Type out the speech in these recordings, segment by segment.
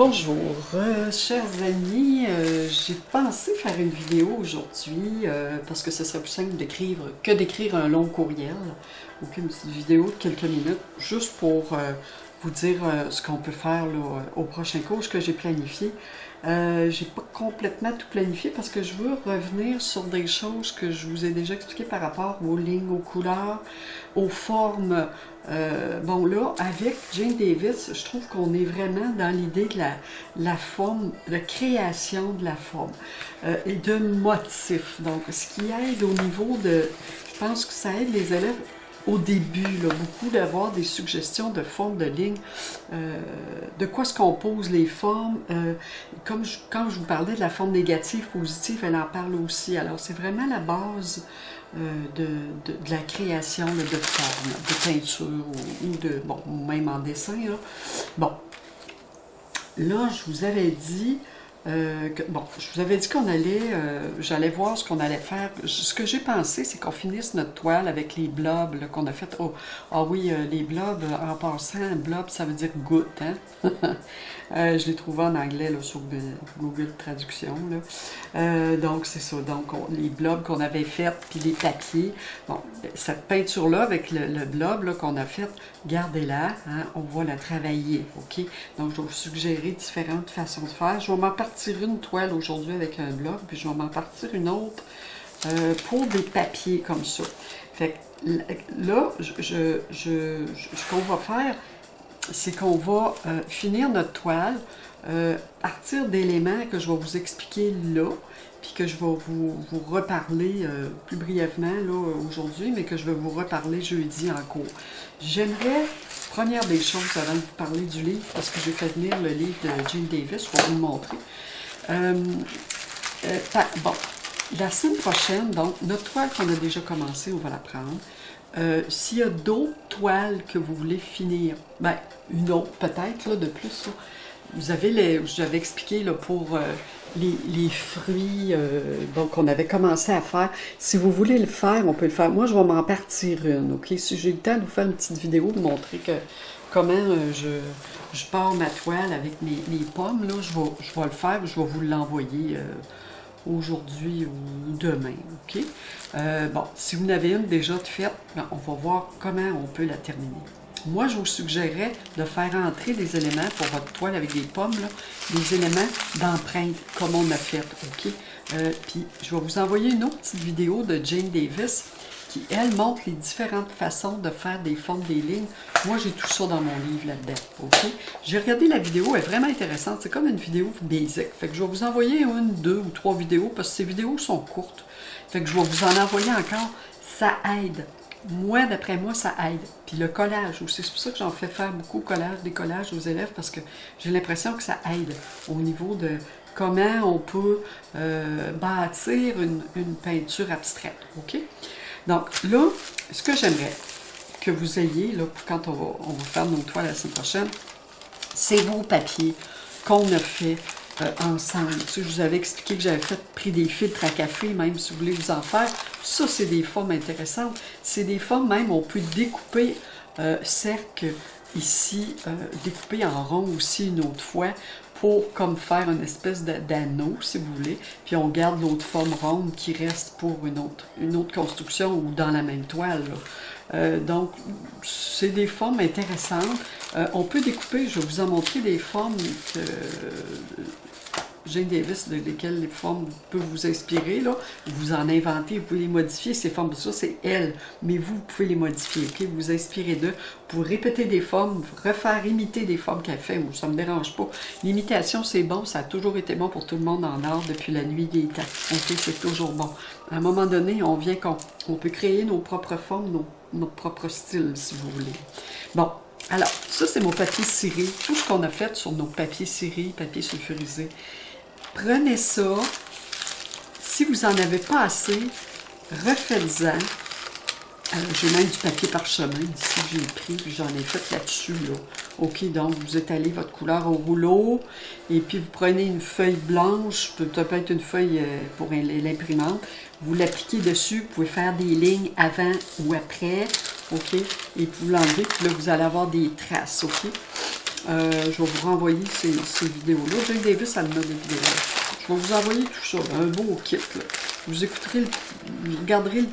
Bonjour, chers amis, j'ai pensé faire une vidéo aujourd'hui parce que ce serait plus simple que d'écrire un long courriel, ou une petite vidéo de quelques minutes, juste pour vous dire ce qu'on peut faire là, au prochain cours, ce que j'ai planifié. J'ai pas complètement tout planifié parce que je veux revenir sur des choses que je vous ai déjà expliquées par rapport aux lignes, aux couleurs, aux formes. Bon là, avec Jane Davis, je trouve qu'on est vraiment dans l'idée de la forme, de création de la forme et de motifs. Donc, ce qui aide au niveau de... Je pense que ça aide les élèves au début, là, beaucoup d'avoir des suggestions de formes de lignes, de quoi se composent les formes. Quand je vous parlais de la forme négative, positive, elle en parle aussi. Alors, c'est vraiment la base de la création là, de formes, de peinture ou de, bon, même en dessin. Là. Bon, là, je vous avais dit... je vous avais dit qu'on allait, j'allais voir ce qu'on allait faire. Ce que j'ai pensé, c'est qu'on finisse notre toile avec les blobs qu'on a fait. Oh, ah oui, les blobs, en passant, blob, ça veut dire goutte, hein? Je l'ai trouvé en anglais là, sur Google Traduction. Là. Donc, c'est ça. Donc, les blobs qu'on avait fait, puis les papiers. Bon, cette peinture-là, avec le blob qu'on a fait, gardez-la. Hein, on va la travailler, OK? Donc, je vais vous suggérer différentes façons de faire. Je vais m'en partir une toile aujourd'hui avec un blob, puis je vais m'en partir une autre pour des papiers comme ça. Fait que là, ce qu'on va faire, c'est qu'on va finir notre toile à partir d'éléments que je vais vous expliquer là, puis que je vais vous reparler plus brièvement là aujourd'hui, mais que je vais vous reparler jeudi en cours. J'aimerais, première des choses, avant de vous parler du livre, parce que j'ai fait venir le livre de Jane Davis, je vais vous le montrer. Bon, la semaine prochaine, donc, notre toile qu'on a déjà commencée, on va la prendre. S'il y a d'autres toiles que vous voulez finir, ben, une autre peut-être, là, de plus, là. Vous avez j'avais expliqué là, pour les fruits qu'on avait commencé à faire. Si vous voulez le faire, on peut le faire. Moi, je vais m'en partir une, OK? Si j'ai le temps de vous faire une petite vidéo, de montrer comment je pars ma toile avec mes pommes, là, je vais le faire, je vais vous l'envoyer aujourd'hui ou demain, OK? Bon, si vous en avez une déjà de faite, ben, on va voir comment on peut la terminer. Moi, je vous suggérerais de faire entrer des éléments pour votre toile avec des pommes, là, des éléments d'empreinte, comme on a fait, OK? Puis, je vais vous envoyer une autre petite vidéo de Jane Davis qui, elle, montre les différentes façons de faire des formes, des lignes. Moi, j'ai tout ça dans mon livre là-dedans, OK? J'ai regardé la vidéo, elle est vraiment intéressante. C'est comme une vidéo basic. Fait que je vais vous envoyer une, deux ou trois vidéos parce que ces vidéos sont courtes. Fait que je vais vous en envoyer encore. Ça aide. Moi, d'après moi, ça aide. Puis le collage aussi, c'est pour ça que j'en fais faire beaucoup des collages aux élèves, parce que j'ai l'impression que ça aide au niveau de comment on peut bâtir une peinture abstraite, OK? Donc là, ce que j'aimerais que vous ayez, là, quand on va faire nos toiles la semaine prochaine, c'est vos papiers qu'on a fait ensemble. Tu sais, je vous avais expliqué que j'avais pris des filtres à café, même si vous voulez vous en faire. Ça, c'est des formes intéressantes. C'est des formes, même, on peut découper cercle ici, découper en rond aussi une autre fois, pour comme faire une espèce d'anneau, si vous voulez. Puis on garde l'autre forme ronde qui reste pour une autre construction ou dans la même toile, là. Donc, c'est des formes intéressantes. On peut découper, je vais vous en montrer des formes que Jane Davis, lesquelles les formes peuvent vous inspirer, là. Vous en inventez, vous pouvez les modifier, ces formes, ça c'est elle, mais vous pouvez les modifier, ok? Vous vous inspirez d'eux, pour répéter des formes, refaire imiter des formes qu'elle fait, ça ne me dérange pas. L'imitation, c'est bon, ça a toujours été bon pour tout le monde en art depuis la nuit des temps, ok? C'est toujours bon. À un moment donné, on vient qu'on peut créer nos propres formes, nos propres styles, si vous voulez. Bon. Alors, ça, c'est mon papier ciré. Tout ce qu'on a fait sur nos papiers cirés, papier sulfurisé. Prenez ça. Si vous n'en avez pas assez, refaites-en. J'ai même du papier parchemin ici que j'ai pris, puis j'en ai fait là-dessus. Là. OK, donc vous étalez votre couleur au rouleau, et puis vous prenez une feuille blanche, peut-être une feuille pour l'imprimante, vous l'appliquez dessus, vous pouvez faire des lignes avant ou après, OK, et vous l'enlevez, puis là vous allez avoir des traces, OK. Je vais vous renvoyer ces vidéos-là. Jane Davis, elle me donne des vidéos. Je vais vous envoyer tout ça, un beau kit. Là. Vous écouterez, vous regarderez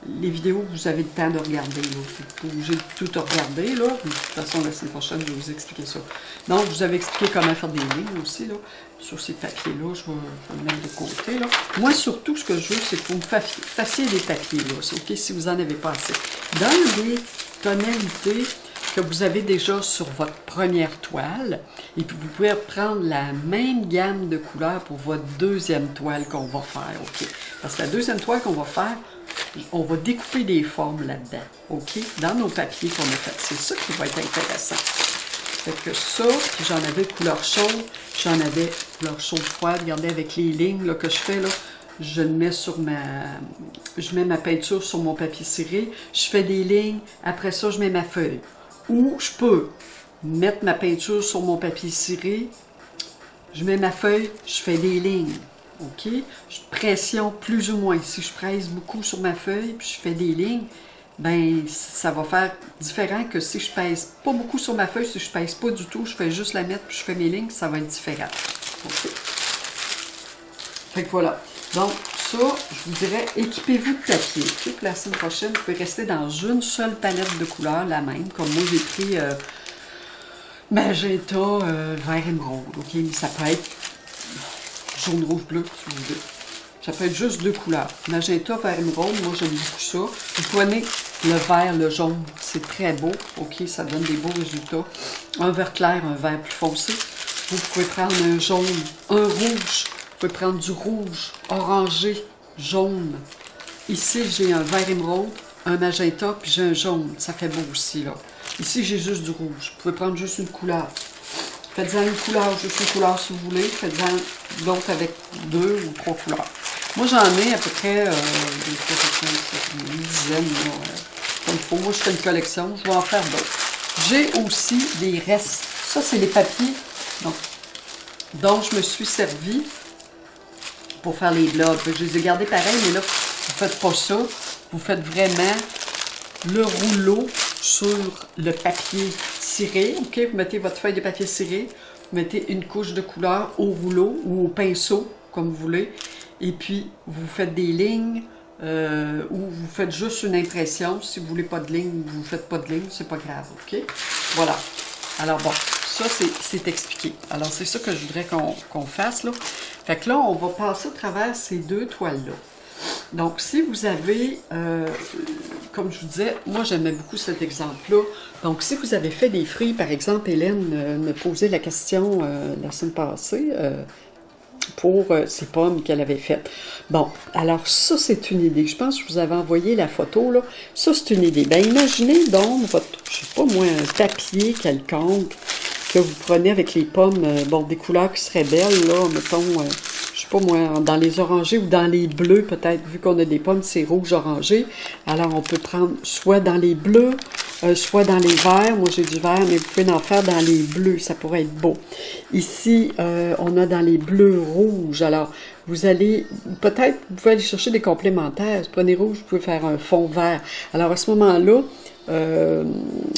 les vidéos que vous avez le temps de regarder. Vous n'êtes pas obligé de tout regarder. Là. De toute façon, la semaine prochaine, je vais vous expliquer ça. Donc, je vous avais expliqué comment faire des lignes aussi. Là. Sur ces papiers-là, je vais le mettre de côté. Là. Moi, surtout, ce que je veux, c'est que vous me fassiez des papiers. Là. C'est OK si vous n'en avez pas assez. Dans les tonalités que vous avez déjà sur votre première toile, et puis vous pouvez prendre la même gamme de couleurs pour votre deuxième toile qu'on va faire, OK? Parce que la deuxième toile qu'on va faire, on va découper des formes là-dedans, OK? Dans nos papiers qu'on a fait. C'est ça qui va être intéressant. Fait que ça, puis j'en avais couleur chaude, j'en avais couleur chaude froide, regardez avec les lignes là, que je fais là, je le mets sur je mets ma peinture sur mon papier ciré, je fais des lignes, après ça je mets ma feuille. Ou je peux mettre ma peinture sur mon papier ciré, je mets ma feuille, je fais des lignes, OK? Je pressionne plus ou moins. Si je presse beaucoup sur ma feuille, puis je fais des lignes, ben ça va faire différent que si je pèse pas beaucoup sur ma feuille, si je pèse pas du tout, je fais juste la mettre, puis je fais mes lignes, ça va être différent. OK? Fait que voilà. Donc, ça, je vous dirais, équipez-vous de papier. Okay? Puis la semaine prochaine, vous pouvez rester dans une seule palette de couleurs, la même. Comme moi, j'ai pris magenta, vert émeraude. OK? Mais ça peut être jaune, rouge, bleu, si vous voulez. Ça peut être juste deux couleurs. Magenta, vert émeraude, moi, j'aime beaucoup ça. Vous prenez le vert, le jaune, c'est très beau. OK? Ça donne des beaux résultats. Un vert clair, un vert plus foncé. Vous pouvez prendre un jaune, un rouge. Vous pouvez prendre du rouge, orangé, jaune. Ici, j'ai un vert émeraude, un magenta, puis j'ai un jaune. Ça fait beau aussi, là. Ici, j'ai juste du rouge. Vous pouvez prendre juste une couleur. Faites-en une couleur, juste une couleur si vous voulez. Faites-en l'autre avec deux ou trois couleurs. Moi, j'en ai à peu près une dizaine, là, comme il faut. Moi, je fais une collection. Je vais en faire d'autres. J'ai aussi des restes. Ça, c'est les papiers dont je me suis servi pour faire les blogs. Je les ai gardés pareil, mais là, vous ne faites pas ça. Vous faites vraiment le rouleau sur le papier ciré. OK? Vous mettez votre feuille de papier ciré, vous mettez une couche de couleur au rouleau ou au pinceau, comme vous voulez, et puis vous faites des lignes ou vous faites juste une impression. Si vous ne voulez pas de ligne, vous ne faites pas de ligne, c'est pas grave. OK? Voilà. Alors bon, ça, c'est expliqué. Alors, c'est ça que je voudrais qu'on fasse, là. Fait que là, on va passer au travers ces deux toiles-là. Donc, si vous avez, comme je vous disais, moi, j'aimais beaucoup cet exemple-là. Donc, si vous avez fait des fruits, par exemple, Hélène me posait la question la semaine passée pour ces pommes qu'elle avait faites. Bon, alors ça, c'est une idée. Je pense que je vous avais envoyé la photo, là. Ça, c'est une idée. Bien, imaginez donc votre, je sais pas moi, un papier quelconque que vous prenez avec les pommes, bon, des couleurs qui seraient belles, là, mettons, je sais pas moi, dans les orangés ou dans les bleus, peut-être, vu qu'on a des pommes, c'est rouge-orangé. Alors, on peut prendre soit dans les bleus, soit dans les verts. Moi, j'ai du vert, mais vous pouvez en faire dans les bleus, ça pourrait être beau. Ici, on a dans les bleus rouges. Alors, vous allez, peut-être, vous pouvez aller chercher des complémentaires. Si vous prenez rouge, vous pouvez faire un fond vert. Alors, à ce moment-là,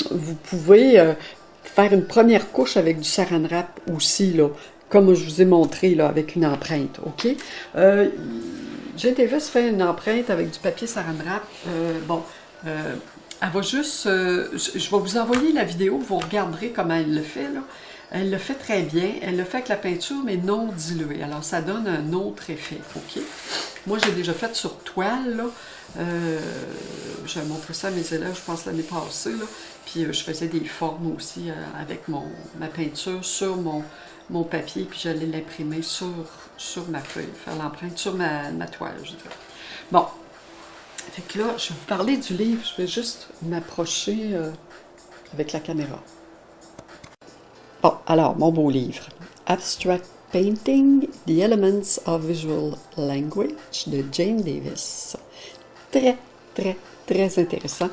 vous pouvez faire une première couche avec du saran wrap aussi, là, comme je vous ai montré, là, avec une empreinte, OK? Jane Davis fait une empreinte avec du papier saran wrap. Elle va juste... je vais vous envoyer la vidéo, vous regarderez comment elle le fait, là. Elle le fait très bien. Elle le fait avec la peinture, mais non diluée. Alors, ça donne un autre effet, OK? Moi, j'ai déjà fait sur toile, là. J'ai montré ça à mes élèves, je pense, l'année passée, là. Puis, je faisais des formes aussi avec ma peinture sur mon papier, puis j'allais l'imprimer sur ma feuille, faire l'empreinte sur ma toile, je dirais. Bon. Fait que là, je vais vous parler du livre. Je vais juste m'approcher avec la caméra. Bon, alors, mon beau livre. Abstract Painting, The Elements of Visual Language de Jane Davis. Très, très, très intéressant.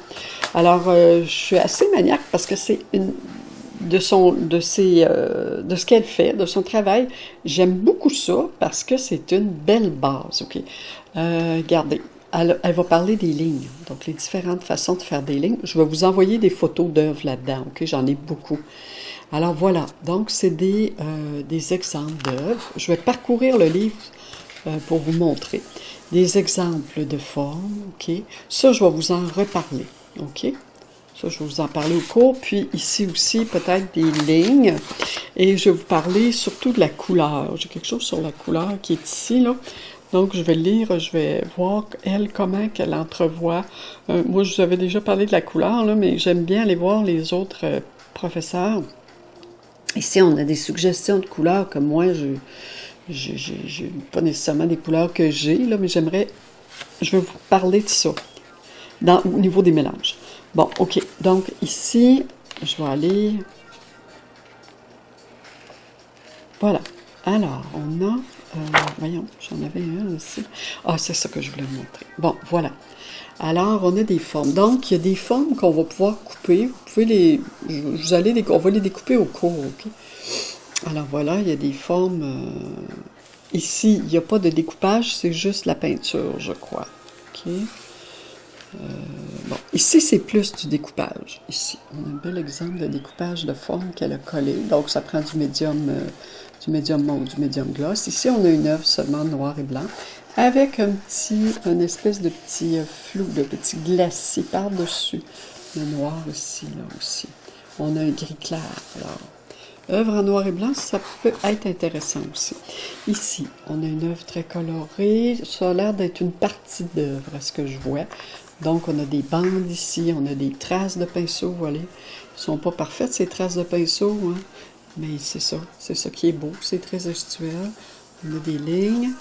Alors, je suis assez maniaque parce que c'est de ce qu'elle fait, de son travail. J'aime beaucoup ça parce que c'est une belle base. OK? Regardez. elle va parler des lignes, donc les différentes façons de faire des lignes. Je vais vous envoyer des photos d'œuvres là-dedans, ok? J'en ai beaucoup. Alors voilà, donc c'est des exemples d'œuvres. Je vais parcourir le livre pour vous montrer. Des exemples de formes, ok? Ça, je vais vous en reparler, ok? Ça, je vais vous en parler au cours. Puis ici aussi, peut-être des lignes. Et je vais vous parler surtout de la couleur. J'ai quelque chose sur la couleur qui est ici, là. Donc, je vais lire, je vais voir, elle, comment qu'elle entrevoit. Moi, je vous avais déjà parlé de la couleur, là, mais j'aime bien aller voir les autres professeurs. Ici, on a des suggestions de couleurs que moi, je pas nécessairement des couleurs que j'ai, là, mais je vais vous parler de ça au niveau des mélanges. Bon, ok. Donc, ici, je vais aller... Voilà. Alors, on a... voyons, j'en avais un aussi. Ah, c'est ça que je voulais vous montrer. Bon, voilà. Alors, on a des formes. Donc, il y a des formes qu'on va pouvoir couper. Vous pouvez les... on va les découper au cours, ok? Alors, voilà, il y a des formes... Ici, il n'y a pas de découpage, c'est juste la peinture, je crois. Ok? Bon, ici, c'est plus du découpage. Ici, on a un bel exemple de découpage de forme qu'elle a collé. Donc, ça prend du médium mauve, du médium gloss. Ici, on a une œuvre seulement noir et blanc, avec une espèce de petit flou, de petit glacis par-dessus. Le noir ici, là aussi. On a un gris clair, alors. Œuvre en noir et blanc, ça peut être intéressant aussi. Ici, on a une œuvre très colorée. Ça a l'air d'être une partie d'œuvre, à ce que je vois. Donc, on a des bandes ici, on a des traces de pinceau, voilà. Ils ne sont pas parfaites, ces traces de pinceau, hein? Mais c'est ça qui est beau, c'est très gestuel. On a des lignes.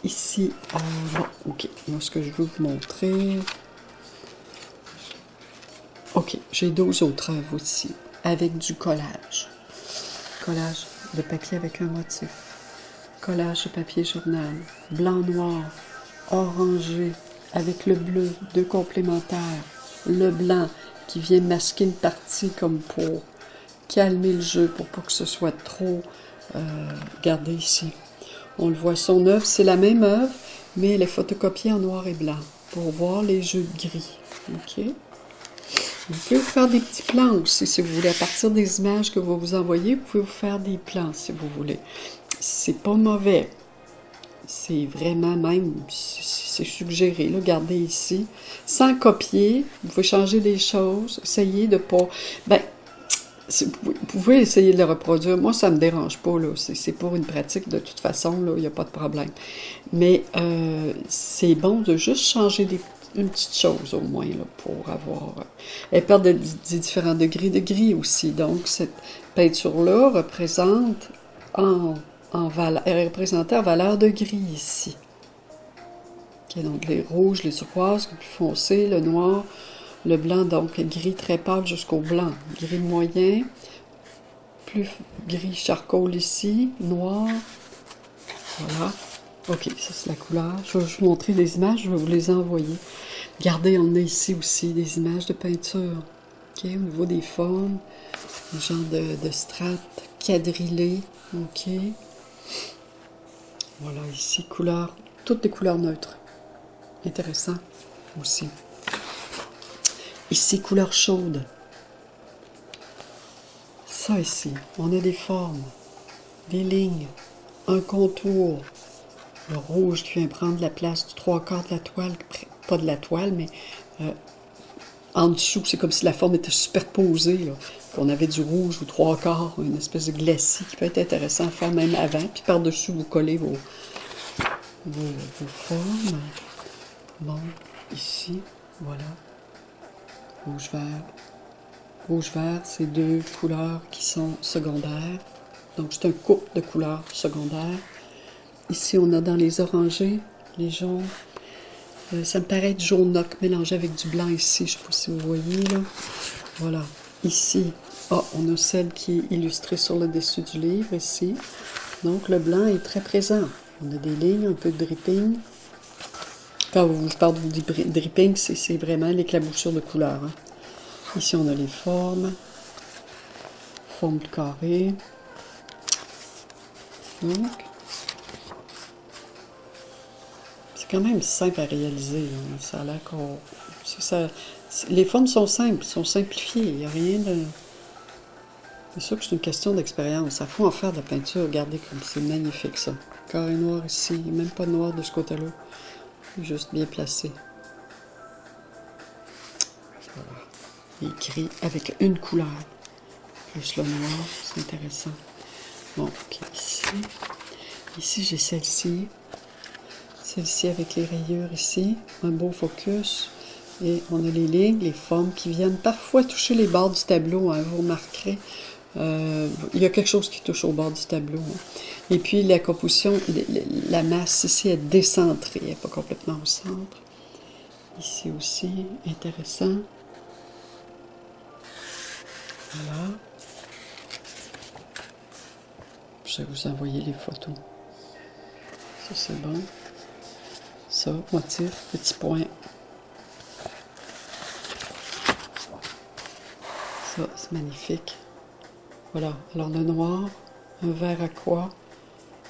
Ici, bon, ok, moi, ce que je veux vous montrer... Ok, j'ai 12 autres œuvres aussi, avec du collage. Collage de papier avec un motif. Collage de papier journal. Blanc-noir, orangé, avec le bleu, deux complémentaires. Le blanc qui vient masquer une partie comme pour calmer le jeu, pour pas que ce soit trop... regardez ici. On le voit, son œuvre, c'est la même œuvre, mais elle est photocopiée en noir et blanc pour voir les jeux de gris. OK? Vous pouvez vous faire des petits plans aussi, si vous voulez. À partir des images que vous vous envoyez, vous pouvez vous faire des plans, si vous voulez. C'est pas mauvais. C'est vraiment même, c'est suggéré. Là, regardez ici. Sans copier, vous pouvez changer des choses. Essayez de pas... Ben, vous pouvez essayer de le reproduire. Moi, ça ne me dérange pas. C'est pour une pratique, de toute façon. Il n'y a pas de problème. Mais c'est bon de juste changer une petite chose, au moins, là, pour avoir... Elle perd des différents degrés de gris aussi. Donc, cette peinture-là représente est représentée en valeur de gris ici. Okay, donc, les rouges, les turquoises, le plus foncé, le noir... Le blanc, donc gris très pâle jusqu'au blanc. Gris moyen, plus gris charcoal ici, noir. Voilà. Ok, ça c'est la couleur. Je vais vous montrer des images, je vais vous les envoyer. Regardez, on a ici aussi des images de peinture. Ok, au niveau des formes, un genre de strates quadrillées. Ok. Voilà, ici, couleurs, toutes des couleurs neutres. Intéressant aussi. Ici, couleur chaude. Ça ici, on a des formes, des lignes, un contour. Le rouge qui vient prendre la place du 3/4 de la toile, pas de la toile, mais en dessous, c'est comme si la forme était superposée, là, qu'on avait du rouge ou 3/4, une espèce de glacis qui peut être intéressant à faire même avant, puis par-dessus, vous collez vos formes. Bon, ici, voilà. Rouge-vert. Rouge-vert, c'est deux couleurs qui sont secondaires. Donc, c'est un couple de couleurs secondaires. Ici, on a dans les orangés, les jaunes. Ça me paraît être jaune ocre mélangé avec du blanc ici. Je ne sais pas si vous voyez, là. Voilà. Ici, on a celle qui est illustrée sur le dessus du livre, ici. Donc, le blanc est très présent. On a des lignes, un peu de dripping. Quand je parle du dripping, c'est vraiment l'éclaboussure de couleurs. Hein. Ici, on a les formes. Forme de carré. Donc, c'est C'est quand même simple à réaliser, là. Ça a l'air qu'on... Les formes sont simples, sont simplifiées. Il n'y a rien de... C'est sûr que c'est une question d'expérience. Ça faut en faire de la peinture. Regardez comme c'est magnifique, ça. Carré noir ici. Même pas de noir de ce côté-là. Juste bien placé. Voilà. Écrit avec une couleur. Plus le noir. C'est intéressant. Bon, puis ici. Ici, j'ai celle-ci. Celle-ci avec les rayures ici. Un beau focus. Et on a les lignes, les formes qui viennent parfois toucher les bords du tableau, hein, vous remarquerez. Il y a quelque chose qui touche au bord du tableau. Hein. Et puis la composition, la masse ici est décentrée, elle n'est pas complètement au centre. Ici aussi, intéressant. Voilà. Je vais vous envoyer les photos. Ça, c'est bon. Ça, motif, petit point. Ça, c'est magnifique. Voilà. Alors, le noir, un vert aqua.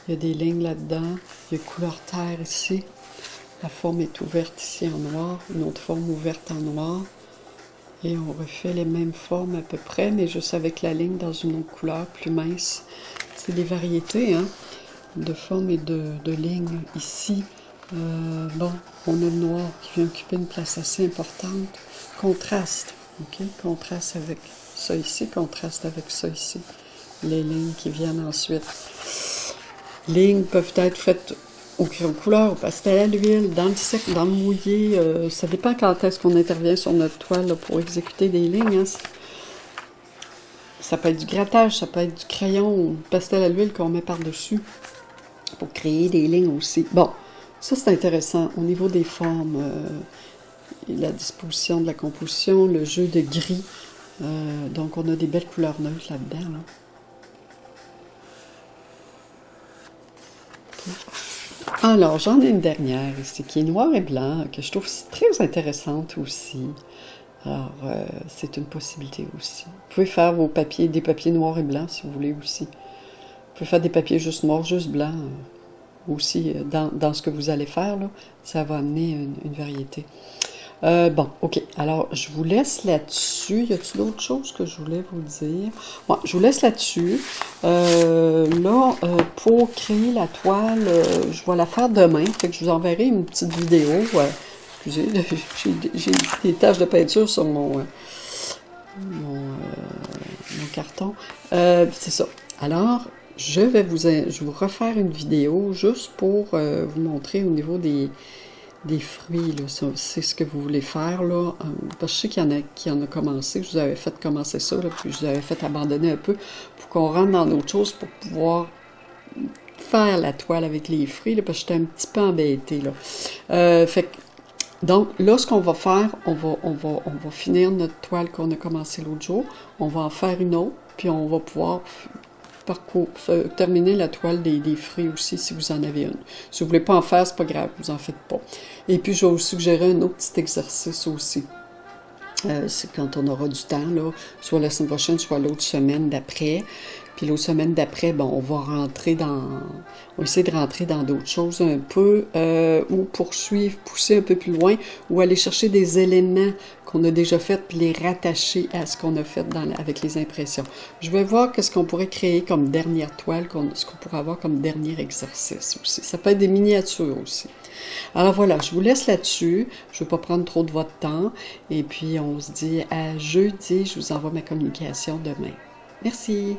Il y a des lignes là-dedans. Il y a couleur terre ici. La forme est ouverte ici en noir. Une autre forme ouverte en noir. Et on refait les mêmes formes à peu près, mais juste avec la ligne dans une autre couleur plus mince. C'est des variétés, hein, de formes et de lignes ici. Bon, on a le noir qui vient occuper une place assez importante. Contraste, ok? Contraste avec ça ici, contraste avec ça ici. Les lignes qui viennent ensuite. Lignes peuvent être faites au crayon couleur, au pastel à l'huile, dans le sec, dans le mouillé. Ça dépend quand est-ce qu'on intervient sur notre toile là, pour exécuter des lignes. Hein. Ça peut être du grattage, ça peut être du crayon, pastel à l'huile qu'on met par-dessus pour créer des lignes aussi. Bon, ça c'est intéressant. Au niveau des formes, la disposition de la composition, le jeu de gris. Donc on a des belles couleurs neutres là-dedans. Là. Alors, j'en ai une dernière ici, qui est noir et blanc, que je trouve très intéressante aussi. Alors, c'est une possibilité aussi. Vous pouvez faire vos papiers, des papiers noirs et blancs, si vous voulez aussi. Vous pouvez faire des papiers juste noirs, juste blancs, aussi, dans ce que vous allez faire, là. Ça va amener une variété. Bon, ok. Alors, je vous laisse là-dessus. Y a-t-il d'autres choses que je voulais vous dire? Bon, je vous laisse là-dessus. Là, pour créer la toile, je vais la faire demain. Fait que je vous enverrai une petite vidéo. Excusez, j'ai des taches de peinture sur mon carton. C'est ça. Alors, je vais vous refaire une vidéo juste pour vous montrer au niveau des fruits, là, c'est ce que vous voulez faire, là. Parce que je sais qu'il y en a qui en a commencé, je vous avais fait commencer ça, là, puis je vous avais fait abandonner un peu pour qu'on rentre dans d'autres choses pour pouvoir faire la toile avec les fruits, là, parce que j'étais un petit peu embêtée, là. Donc, là, ce qu'on va faire, on va finir notre toile qu'on a commencé l'autre jour, on va en faire une autre, puis on va pouvoir terminer la toile des fruits aussi, si vous en avez une. Si vous ne voulez pas en faire, c'est pas grave, vous en faites pas. Et puis, je vais vous suggérer un autre petit exercice aussi. C'est quand on aura du temps, là, soit la semaine prochaine, soit l'autre semaine d'après. Puis l'autre semaine d'après, bon, on va essayer de rentrer dans d'autres choses un peu, ou poursuivre, pousser un peu plus loin, ou aller chercher des éléments qu'on a déjà fait, puis les rattacher à ce qu'on a fait avec les impressions. Je vais voir qu'est-ce qu'on pourrait créer comme dernière toile, ce qu'on pourrait avoir comme dernier exercice aussi. Ça peut être des miniatures aussi. Alors voilà, je vous laisse là-dessus. Je ne vais pas prendre trop de votre temps. Et puis, on se dit à jeudi. Je vous envoie ma communication demain. Merci.